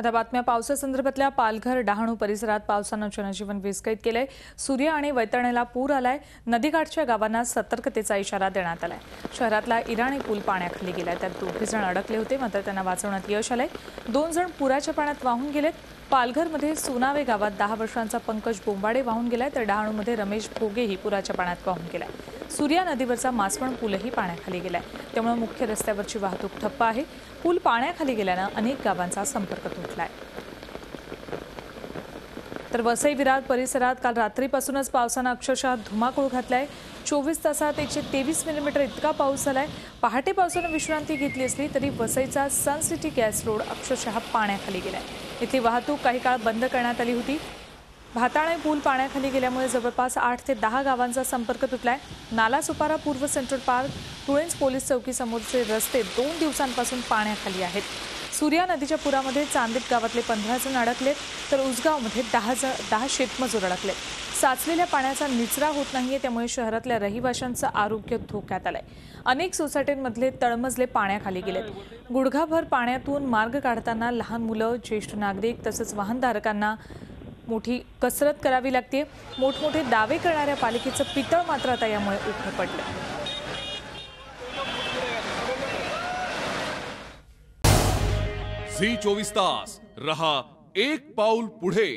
आता बातम्या पावसासंदर्भातल्या पालघर डहाणू परिसरात पावसानं जनजीवन विस्कळीत केलंय। सूर्य आणि वैतरणीला पूर आलाय। नदीकाठच्या गावांना सतर्कतेचा इशारा देण्यात आलाय। शहरातला इराणी पूल पाण्याखाली गेलाय। त्यात 2 जण अडकले होते, मात्र त्यांना वाचवण्यात यश आलंय। 2 जण पुराच्या पाण्यात वाहून गेलेत। पालघरमध्ये सोनावे गावात 10 वर्षांचा पंकज बोंबाडे वाहून गेलाय, तर डहाणूमध्ये रमेश भोगेही पुराच्या पाण्यात वाहून गेलाय। सूर्या नदीवरचा मासवण पूलही पाण्याखाली गेलाय, त्यामुळे मुख्य रस्त्यावरची वाहतूक ठप्प आहे। पूल पाण्याखाली गेल्यानं अनेक गावांचा संपर्क तुटलाय। तर वसई विरार परिसरात काल रात्रीपासूनच पावसानं अक्षरशः धुमाकूळ घातलाय। 24 तासात 123 मिलीमीटर इतका पाऊस झालाय। पहाटे पावसानं विश्रांती घेतली असली तरी वसईचा सन सिटी गॅस रोड अक्षरशः पाण्याखाली गेलाय। इथली वाहतूक काही काळ बंद करण्यात आली होती। भाताळे पूल पाण्याखाली गेल्यामुळे जवळपास 8 ते 10 गावांचा संपर्क तुटलाय। नालासोपारा पूर्व सेंट्रल पार्क तुळेंज पोलीस चौकी समोरचे रस्ते 2 दिवसांपासून पाण्याखाली आहेत। सूर्या नदीच्या पुरामध्ये चांदीत गावातले 15 जण अडकलेत, तर उसगावमध्ये 10 शेतमजूर अडकलेत। साचलेल्या पाण्याचा निचरा होत नाहीये, त्यामुळे शहरातल्या रहिवाशांचं आरोग्य धोक्यात आलंय। अनेक सोसायट्यांमधले तळमजले पाण्याखाली गेलेत। गुडघाभर पाण्यातून मार्ग काढताना लहान मुलं, ज्येष्ठ नागरिक तसंच वाहनधारकांना मोठी कसरत करावी लागते। मोठमोठे दावे करणाऱ्या पालिकेचं पितळ मात्र आता यामुळे उघड पडलं। झी 24 तास रहा एक पाऊल पुढे।